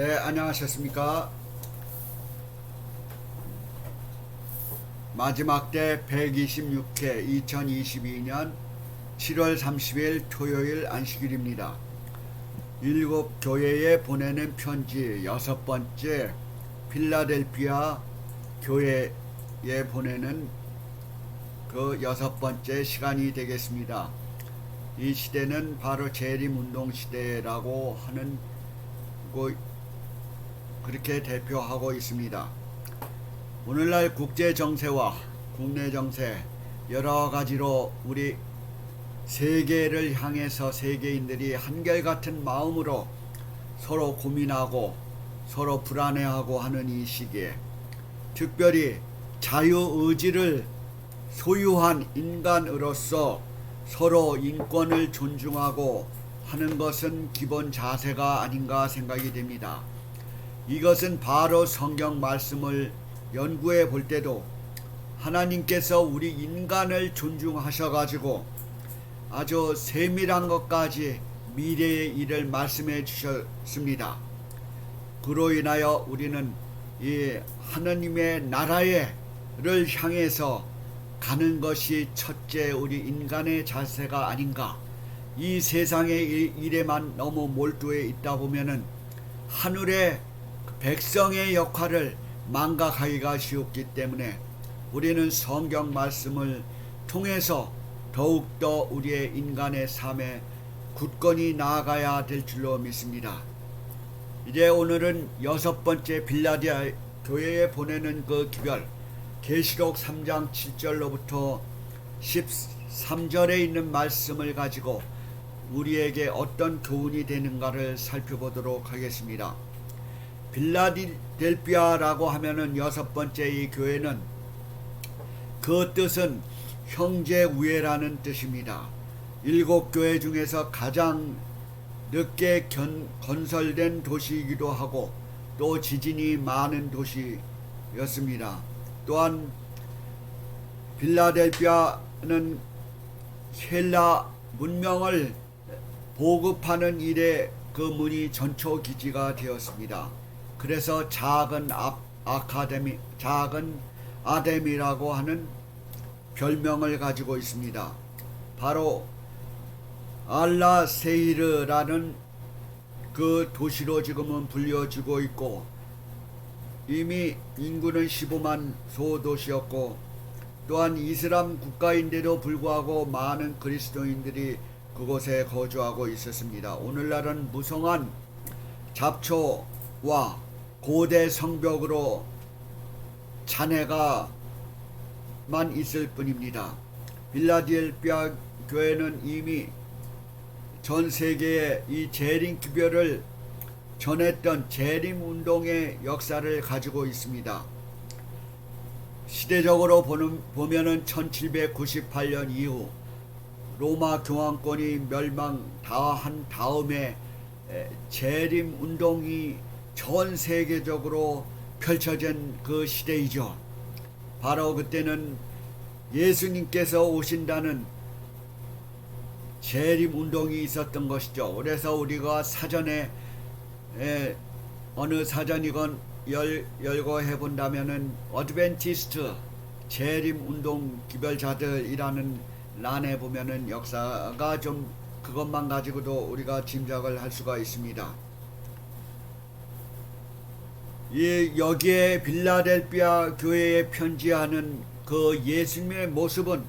네, 안녕하셨습니까? 마지막 때 126회 2022년 7월 30일 토요일 안식일입니다. 일곱 교회에 보내는 편지 여섯 번째, 필라델피아 교회에 보내는 그 여섯 번째 시간이 되겠습니다. 이 시대는 바로 재림운동 시대라고 하는 그렇게 대표하고 있습니다. 오늘날 국제 정세와 국내 정세 여러 가지로 우리 세계를 향해서 세계인들이 한결같은 마음으로 서로 고민하고 서로 불안해하고 하는 이 시기에 특별히 자유의지를 소유한 인간으로서 서로 인권을 존중하고 하는 것은 기본 자세가 아닌가 생각이 됩니다. 이것은 바로 성경 말씀을 연구해 볼 때도 하나님께서 우리 인간을 존중하셔가지고 아주 세밀한 것까지 미래의 일을 말씀해 주셨습니다. 그로 인하여 우리는 이 하나님의 나라를 향해서 가는 것이 첫째 우리 인간의 자세가 아닌가. 이 세상의 일에만 너무 몰두해 있다 보면은 하늘의 백성의 역할을 망각하기가 쉬웠기 때문에 우리는 성경 말씀을 통해서 더욱더 우리의 인간의 삶에 굳건히 나아가야 될 줄로 믿습니다. 이제 오늘은 여섯 번째 빌라델피아 교회에 보내는 그 기별 계시록 3장 7절로부터 13절에 있는 말씀을 가지고 우리에게 어떤 교훈이 되는가를 살펴보도록 하겠습니다. 빌라델피아라고 하면은 여섯 번째 이 교회는 그 뜻은 형제 우애라는 뜻입니다. 일곱 교회 중에서 가장 늦게 건설된 도시이기도 하고 또 지진이 많은 도시였습니다. 또한 빌라델피아는 헬라 문명을 보급하는 일에 그 문이 전초 기지가 되었습니다. 그래서 작은 아뎀이라고 하는 별명을 가지고 있습니다. 바로 알라세이르라는 그 도시로 지금은 불려지고 있고 이미 인구는 15만 소도시였고 또한 이슬람 국가인데도 불구하고 많은 그리스도인들이 그곳에 거주하고 있었습니다. 오늘날은 무성한 잡초와 고대 성벽으로 잔해가만 있을 뿐입니다. 빌라델피아 교회는 이미 전 세계에 이 재림 기별을 전했던 재림 운동의 역사를 가지고 있습니다. 시대적으로 보면은 1798년 이후 로마 교황권이 멸망한 다음에 재림 운동이 전 세계적으로 펼쳐진 그 시대이죠. 바로 그때는 예수님께서 오신다는 재림 운동이 있었던 것이죠. 그래서 우리가 사전에 어느 사전이건 열고 해본다면은 어드벤티스트 재림 운동 기별자들이라는 란에 보면은 역사가 좀 그것만 가지고도 우리가 짐작을 할 수가 있습니다. 여기에 빌라델피아 교회에 편지하는 그 예수님의 모습은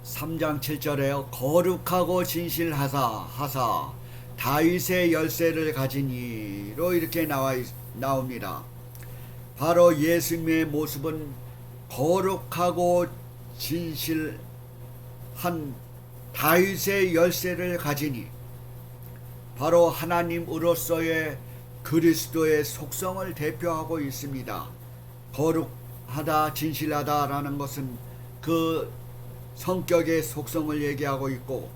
3장 7절에요. 거룩하고 진실하사 다윗의 열쇠를 가지니로 이렇게 나옵니다. 바로 예수님의 모습은 거룩하고 진실한 다윗의 열쇠를 가지니 바로 하나님으로서의 그리스도의 속성을 대표하고 있습니다. 거룩하다, 진실하다라는 것은 그 성격의 속성을 얘기하고 있고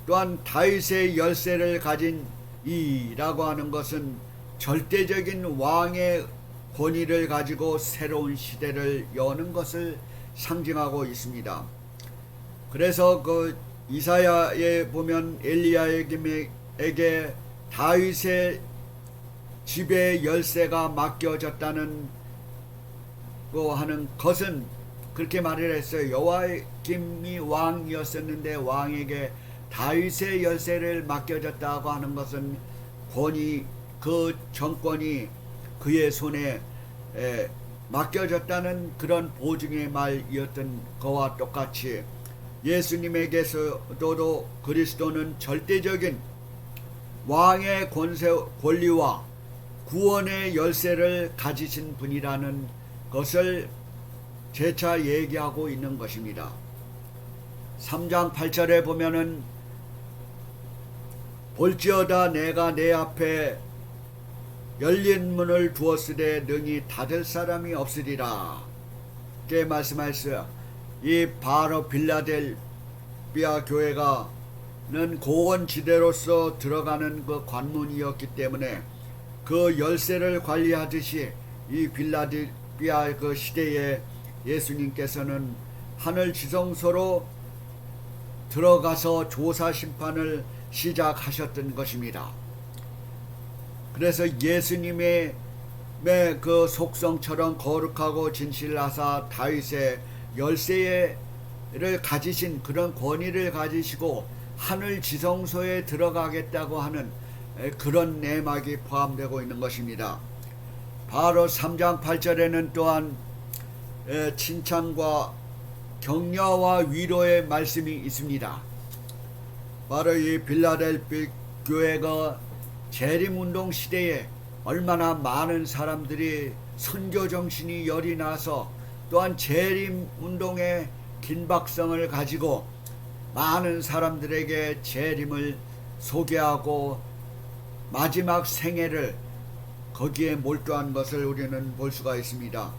또한 다윗의 열쇠를 가진 이라고 하는 것은 절대적인 왕의 권위를 가지고 새로운 시대를 여는 것을 상징하고 있습니다. 그래서 그 이사야에 보면 엘리야에게 다윗의 집의 열쇠가 맡겨졌다는 거 하는 것은 그렇게 말을 했어요. 여호야김이 왕이었었는데 왕에게 다윗의 열쇠를 맡겨졌다고 하는 것은 그 정권이 그의 손에 맡겨졌다는 그런 보증의 말이었던 거와 똑같이 예수님에게서도 그리스도는 절대적인 왕의 권리와 구원의 열쇠를 가지신 분이라는 것을 재차 얘기하고 있는 것입니다. 3장 8절에 보면은 볼지어다 내가 내 앞에 열린 문을 두었으되 능히 닫을 사람이 없으리라. 이렇게 말씀하셨어요. 이 바로 빌라델비아 교회가는 고원지대로서 들어가는 그 관문이었기 때문에 그 열쇠를 관리하듯이 이 빌라델비아 그 시대에 예수님께서는 하늘 지성소로 들어가서 조사 심판을 시작하셨던 것입니다. 그래서 예수님의 그 속성처럼 거룩하고 진실하사 다윗의 열쇠를 가지신 그런 권위를 가지시고 하늘 지성소에 들어가겠다고 하는 그런 내막이 포함되고 있는 것입니다. 바로 3장 8절에는 또한 칭찬과 격려와 위로의 말씀이 있습니다. 바로 이 빌라델비 교회가 재림운동 시대에 얼마나 많은 사람들이 선교 정신이 열이 나서 또한 재림운동의 긴박성을 가지고 많은 사람들에게 재림을 소개하고 마지막 생애를 거기에 몰두한 것을 우리는 볼 수가 있습니다.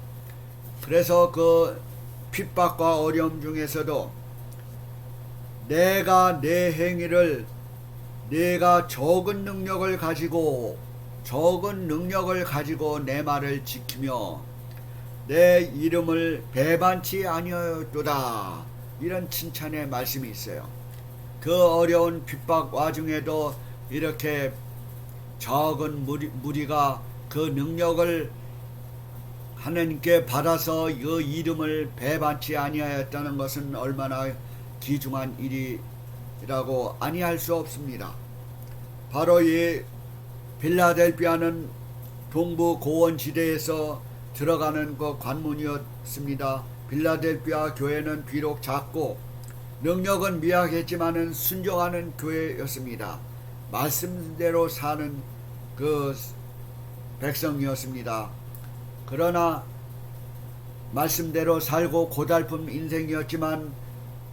그래서 그 핍박과 어려움 중에서도 내가 내 행위를 내가 적은 능력을 가지고 내 말을 지키며 내 이름을 배반치 아니하였도다. 이런 칭찬의 말씀이 있어요. 그 어려운 핍박 와중에도 이렇게 적은 무리가 그 능력을 하나님께 받아서 그 이름을 배반치 아니하였다는 것은 얼마나 귀중한 일이라고 아니할 수 없습니다. 바로 이 빌라델비아는 동부 고원지대에서 들어가는 그 관문이었습니다. 빌라델비아 교회는 비록 작고 능력은 미약했지만은 순종하는 교회였습니다. 말씀대로 사는 그 백성이었습니다. 그러나 말씀대로 살고 고달픈 인생이었지만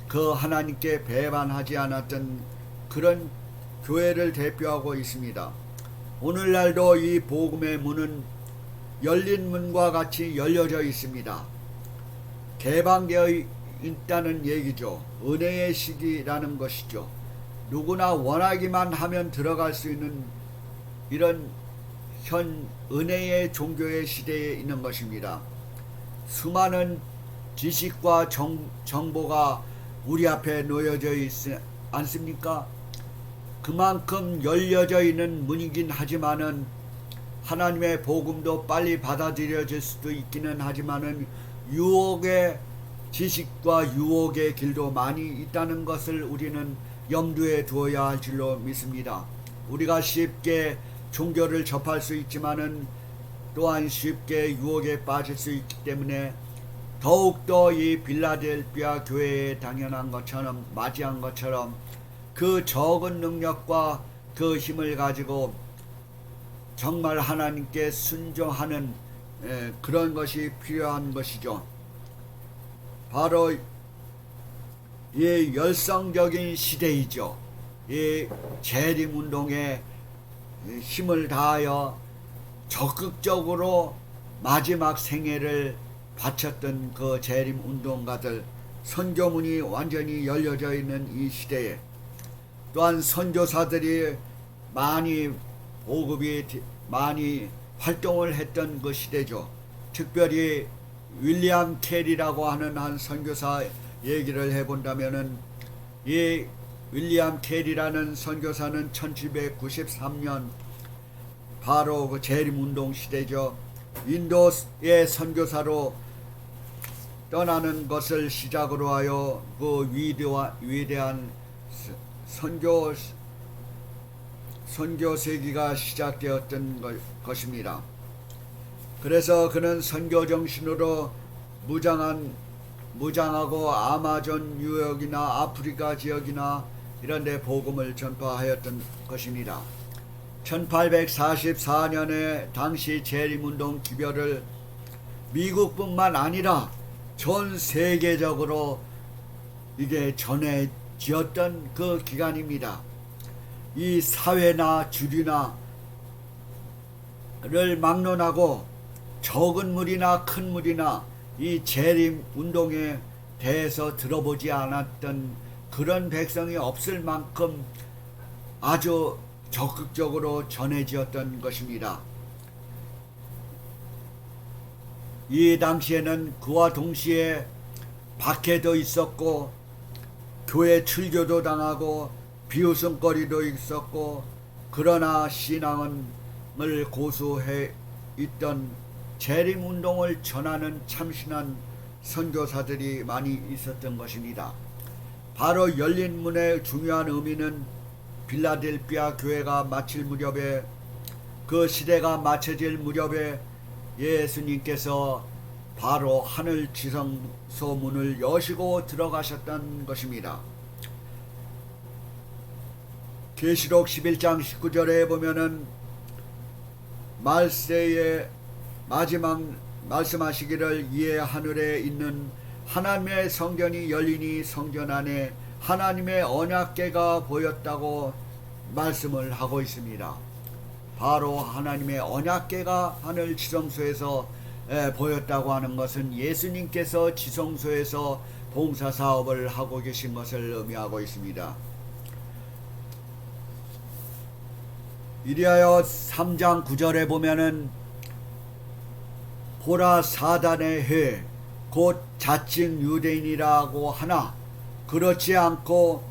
그 하나님께 배반하지 않았던 그런 교회를 대표하고 있습니다. 오늘날도 이 복음의 문은 열린 문과 같이 열려져 있습니다. 개방되어 있다는 얘기죠. 은혜의 시기라는 것이죠. 누구나 원하기만 하면 들어갈 수 있는 이런 현 은혜의 종교의 시대에 있는 것입니다. 수많은 지식과 정보가 우리 앞에 놓여져 있지 않습니까? 그만큼 열려져 있는 문이긴 하지만은 하나님의 복음도 빨리 받아들여질 수도 있기는 하지만은 유혹의 지식과 유혹의 길도 많이 있다는 것을 우리는 염두에 두어야 할 줄로 믿습니다. 우리가 쉽게 종교를 접할 수 있지만은 또한 쉽게 유혹에 빠질 수 있기 때문에 더욱더 이 빌라델비아 교회에 당연한 것처럼 맞이한 것처럼 그 적은 능력과 그 힘을 가지고 정말 하나님께 순종하는 그런 것이 필요한 것이죠. 바로 이 열성적인 시대이죠. 이 재림운동에 힘을 다하여 적극적으로 마지막 생애를 바쳤던 그 재림운동가들, 선교문이 완전히 열려져 있는 이 시대에 또한 선교사들이 많이 활동을 했던 그 시대죠. 특별히 윌리엄 캐리라고 하는 한 선교사 얘기를 해본다면은 이 윌리엄 캐리라는 선교사는 1793년 바로 그 재림운동 시대죠. 인도의 선교사로 떠나는 것을 시작으로 하여 그 위대한 선교 세기가 시작되었던 것입니다. 그래서 그는 선교 정신으로 무장하고 아마존 유역이나 아프리카 지역이나 이런 데 복음을 전파하였던 것입니다. 1844년에 당시 재림운동 기별을 미국뿐만 아니라 전 세계적으로 이게 전해지었던 그 기간입니다. 이 사회나 주류나를 막론하고 적은 무리나 큰 무리나 이 재림운동에 대해서 들어보지 않았던 그런 백성이 없을 만큼 아주 적극적으로 전해지었던 것입니다. 이 당시에는 그와 동시에 박해도 있었고 교회 출교도 당하고 비웃음거리도 있었고, 그러나 신앙을 고수해 있던 재림운동을 전하는 참신한 선교사들이 많이 있었던 것입니다. 바로 열린 문의 중요한 의미는 빌라델피아 교회가 마칠 무렵에, 그 시대가 마쳐질 무렵에 예수님께서 바로 하늘 지성소 문을 여시고 들어가셨던 것입니다. 계시록 11장 19절에 보면은 말세에 마지막 말씀하시기를 이에 하늘에 있는 하나님의 성전이 열리니 성전 안에 하나님의 언약궤가 보였다고 말씀을 하고 있습니다. 바로 하나님의 언약궤가 하늘 지성소에서 보였다고 하는 것은 예수님께서 지성소에서 봉사사업을 하고 계신 것을 의미하고 있습니다. 이리하여 3장 9절에 보면은 보라 사단의 해 곧 자칭 유대인이라고 하나 그렇지 않고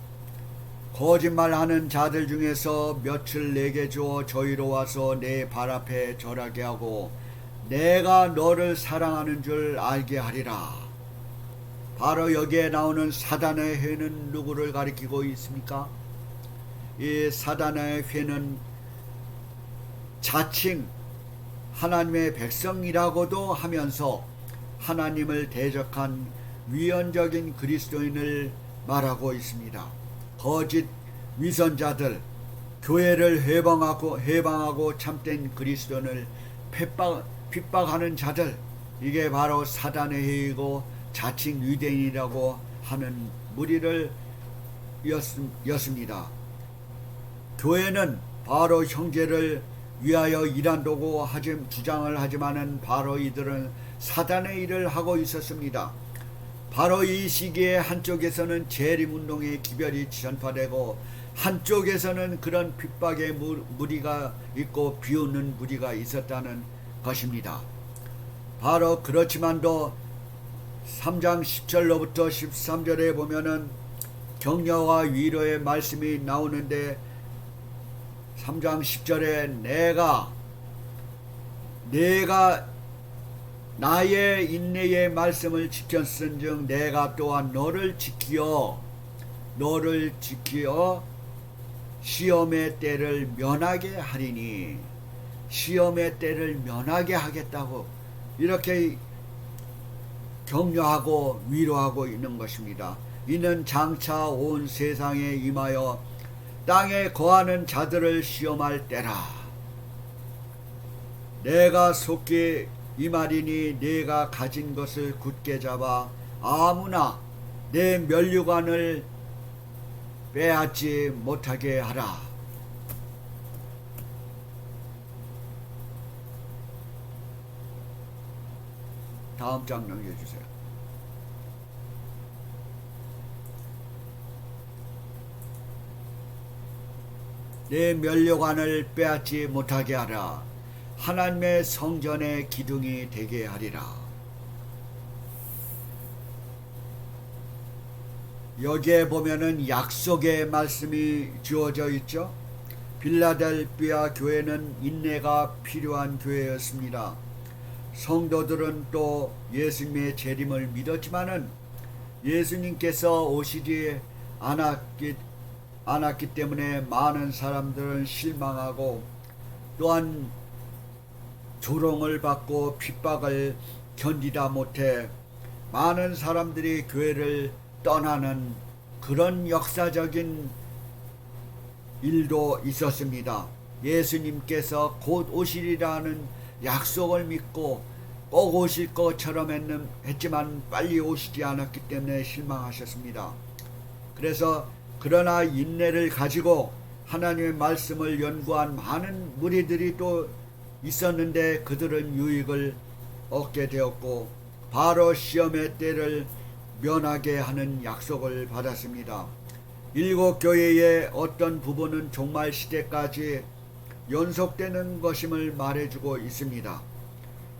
거짓말하는 자들 중에서 몇을 내게 주어 저희로 와서 내 발 앞에 절하게 하고 내가 너를 사랑하는 줄 알게 하리라. 바로 여기에 나오는 사단의 회는 누구를 가리키고 있습니까? 이 사단의 회는 자칭 하나님의 백성이라고도 하면서 하나님을 대적한 위헌적인 그리스도인을 말하고 있습니다. 거짓 위선자들, 교회를 해방하고 참된 그리스도인을 핍박하는 자들, 이게 바로 사단의 해이고 자칭 유대인이라고 하는 무리를 였습니다. 교회는 바로 형제를 위하여 일한다고 주장을 하지만은 바로 이들은 사단의 일을 하고 있었습니다. 바로 이 시기에 한쪽에서는 재림운동의 기별이 전파되고 한쪽에서는 그런 핍박의 무리가 있고 비웃는 무리가 있었다는 것입니다. 바로 그렇지만도 3장 10절로부터 13절에 보면은 격려와 위로의 말씀이 나오는데 3장 10절에 내가 나의 인내의 말씀을 지켰은즉 내가 또한 너를 지키어 시험의 때를 면하게 하리니, 시험의 때를 면하게 하겠다고 이렇게 격려하고 위로하고 있는 것입니다. 이는 장차 온 세상에 임하여 땅에 거하는 자들을 시험할 때라. 내가 속히 이 말이니 내가 가진 것을 굳게 잡아 아무나 내 면류관을 빼앗지 못하게 하라. 다음 장 넘겨주세요. 내 면류관을 빼앗지 못하게 하라. 하나님의 성전의 기둥이 되게 하리라. 여기에 보면은 약속의 말씀이 주어져 있죠. 빌라델피아 교회는 인내가 필요한 교회였습니다. 성도들은 또 예수님의 재림을 믿었지만은 예수님께서 오시지 않았기 때문에 많은 사람들은 실망하고 또한 조롱을 받고 핍박을 견디다 못해 많은 사람들이 교회를 떠나는 그런 역사적인 일도 있었습니다. 예수님께서 곧 오시리라는 약속을 믿고 꼭 오실 것처럼 했지만 빨리 오시지 않았기 때문에 실망하셨습니다. 그래서 그러나 인내를 가지고 하나님의 말씀을 연구한 많은 무리들이 또 있었는데 그들은 유익을 얻게 되었고 바로 시험의 때를 면하게 하는 약속을 받았습니다. 일곱 교회의 어떤 부분은 종말 시대까지 연속되는 것임을 말해주고 있습니다.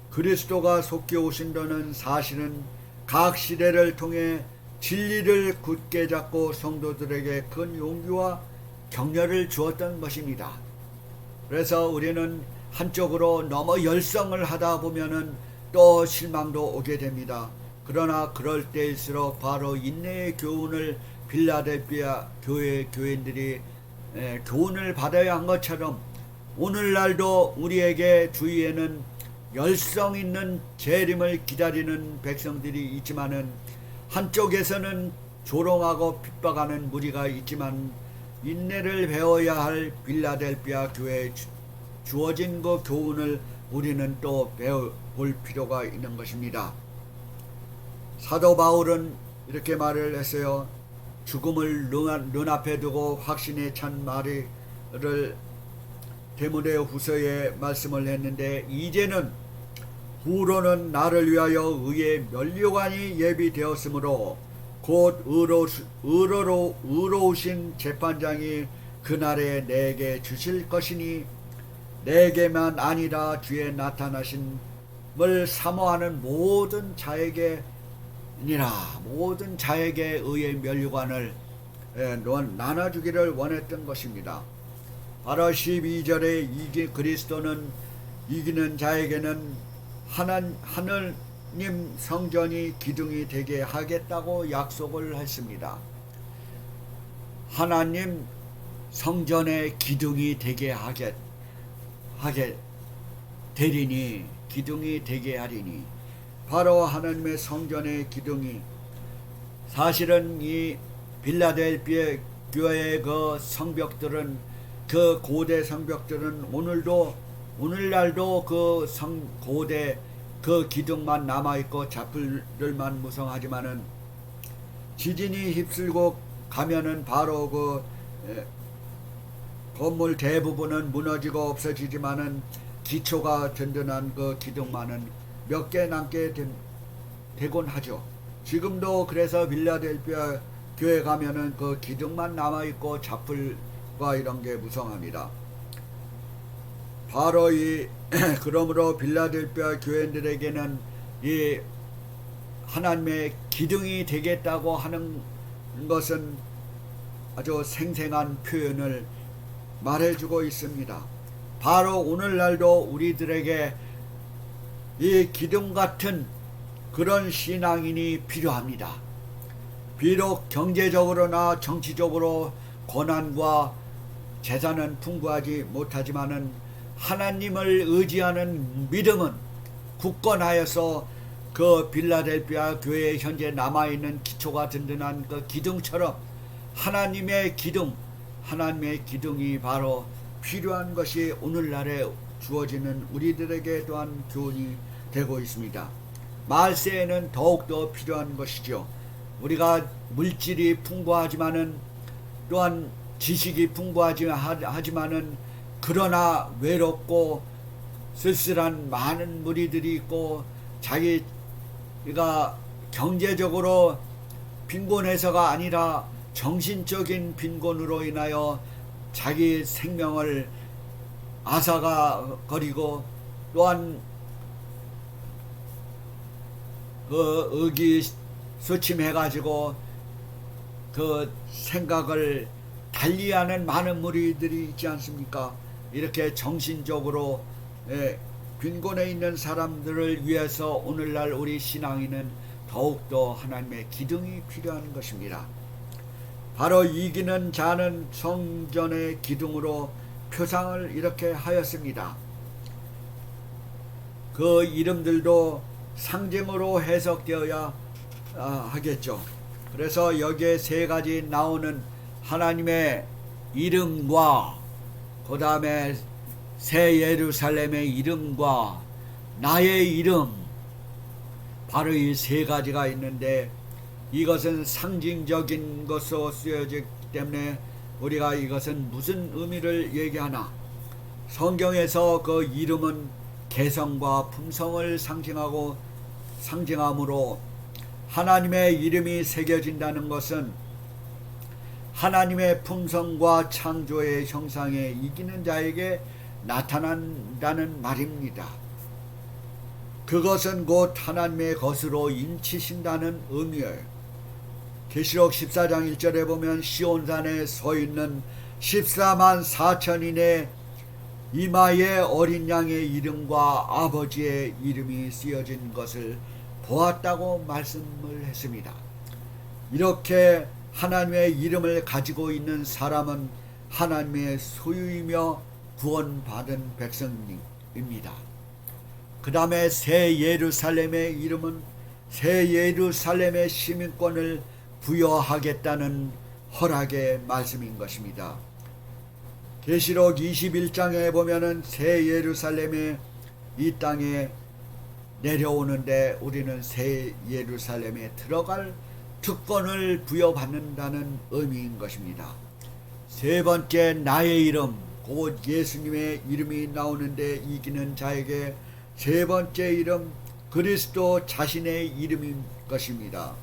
그리스도가 속히 오신다는 사실은 각 시대를 통해 진리를 굳게 잡고 성도들에게 큰 용기와 격려를 주었던 것입니다. 그래서 우리는 한쪽으로 너무 열성을 하다 보면은 또 실망도 오게 됩니다. 그러나 그럴 때일수록 바로 인내의 교훈을 빌라델피아 교인들이 교훈을 받아야 한 것처럼 오늘날도 우리에게 주위에는 열성 있는 재림을 기다리는 백성들이 있지만은 한쪽에서는 조롱하고 핍박하는 무리가 있지만 인내를 배워야 할 빌라델피아 교회에 주어진 그 교훈을 우리는 또 배워볼 필요가 있는 것입니다. 사도 바울은 이렇게 말을 했어요. 죽음을 눈앞에 두고 확신에 찬 말을 데모데후서에 말씀을 했는데 이제는 후로는 나를 위하여 의의 면류관이 예비되었으므로 곧 의로우신 재판장이 그날에 내게 주실 것이니 내게만 아니라 주에 나타나심을 사모하는 모든 자에게 의의 면류관을 나눠주기를 원했던 것입니다. 바로 12절에 그리스도는 이기는 자에게는 하느님 성전이 기둥이 되게 하겠다고 약속을 했습니다. 하나님 성전의 기둥이 되게 되리니 기둥이 되게 하리니 바로 하나님의 성전의 기둥이 사실은 이 빌라델피아 교회의 그 성벽들은 그 고대 성벽들은 오늘날도 그 고대 그 기둥만 남아있고 자풀들만 무성하지만은 지진이 휩쓸고 가면은 바로 그 건물 대부분은 무너지고 없어지지만은 기초가 든든한 그 기둥만은 몇 개 남게 되곤 하죠. 지금도 그래서 빌라델피아 교회 가면은 그 기둥만 남아있고 자풀과 이런 게 무성합니다. 바로 그러므로 빌라델피아 교회들에게는 이 하나님의 기둥이 되겠다고 하는 것은 아주 생생한 표현을 말해주고 있습니다. 바로 오늘날도 우리들에게 이 기둥 같은 그런 신앙인이 필요합니다. 비록 경제적으로나 정치적으로 권한과 재산은 풍부하지 못하지만은 하나님을 의지하는 믿음은 굳건하여서 그 빌라델피아 교회에 현재 남아있는 기초가 든든한 그 기둥처럼 하나님의 기둥이 바로 필요한 것이 오늘날에 주어지는 우리들에게 또한 교훈이 되고 있습니다. 말세에는 더욱더 필요한 것이죠. 우리가 물질이 풍부하지만은 또한 지식이 풍부하지만은 그러나 외롭고 쓸쓸한 많은 무리들이 있고 자기가 경제적으로 빈곤해서가 아니라 정신적인 빈곤으로 인하여 자기 생명을 앗아가거리고 또한 그 의기소침해가지고 그 생각을 달리하는 많은 무리들이 있지 않습니까? 이렇게 정신적으로 빈곤해 있는 사람들을 위해서 오늘날 우리 신앙인은 더욱더 하나님의 기둥이 필요한 것입니다. 바로 이기는 자는 성전의 기둥으로 표상을 이렇게 하였습니다. 그 이름들도 상징으로 해석되어야 하겠죠. 그래서 여기에 세 가지 나오는 하나님의 이름과 그 다음에 새 예루살렘의 이름과 나의 이름, 바로 이 세 가지가 있는데 이것은 상징적인 것으로 쓰여지기 때문에 우리가 이것은 무슨 의미를 얘기하나, 성경에서 그 이름은 개성과 품성을 상징하므로 하나님의 이름이 새겨진다는 것은 하나님의 품성과 창조의 형상에 이기는 자에게 나타난다는 말입니다. 그것은 곧 하나님의 것으로 인치신다는 의미예요. 계시록 14장 1절에 보면 시온산에 서 있는 14만 4천인의 이마에 어린 양의 이름과 아버지의 이름이 쓰여진 것을 보았다고 말씀을 했습니다. 이렇게 하나님의 이름을 가지고 있는 사람은 하나님의 소유이며 구원받은 백성입니다. 그 다음에 새 예루살렘의 이름은 새 예루살렘의 시민권을 부여하겠다는 허락의 말씀인 것입니다. 계시록 21장에 보면은 새 예루살렘이 이 땅에 내려오는데 우리는 새 예루살렘에 들어갈 특권을 부여받는다는 의미인 것입니다. 세 번째, 나의 이름, 곧 예수님의 이름이 나오는데 이기는 자에게 세 번째 이름, 그리스도 자신의 이름인 것입니다.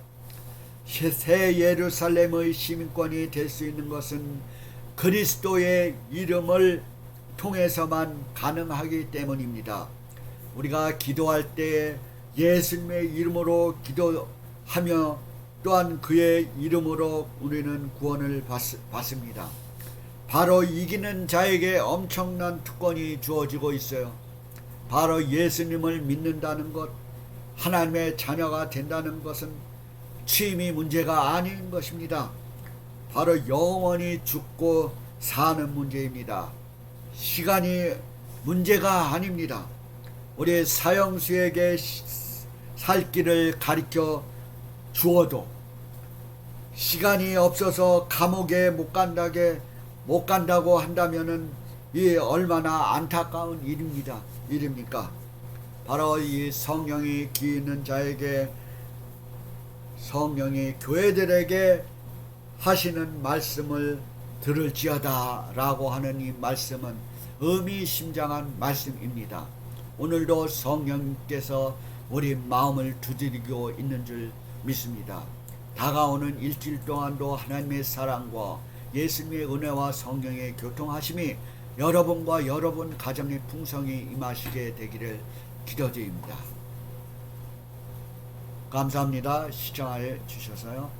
새 예루살렘의 시민권이 될 수 있는 것은 그리스도의 이름을 통해서만 가능하기 때문입니다. 우리가 기도할 때 예수님의 이름으로 기도하며 또한 그의 이름으로 우리는 구원을 받습니다. 바로 이기는 자에게 엄청난 특권이 주어지고 있어요. 바로 예수님을 믿는다는 것, 하나님의 자녀가 된다는 것은 취임이 문제가 아닌 것입니다. 바로 영원히 죽고 사는 문제입니다. 시간이 문제가 아닙니다. 우리 사형수에게 살 길을 가르쳐 주어도 시간이 없어서 감옥에 못 간다고 한다면은 이 얼마나 안타까운 일입니까? 바로 이 성령이 기있는 자에게, 성령이 교회들에게 하시는 말씀을 들을지어다 라고 하는 이 말씀은 의미심장한 말씀입니다. 오늘도 성령께서 우리 마음을 두드리고 있는 줄 믿습니다. 다가오는 일주일 동안도 하나님의 사랑과 예수님의 은혜와 성령의 교통하심이 여러분과 여러분 가정의 풍성이 임하시게 되기를 기도드립니다. 감사합니다. 시청해 주셔서요.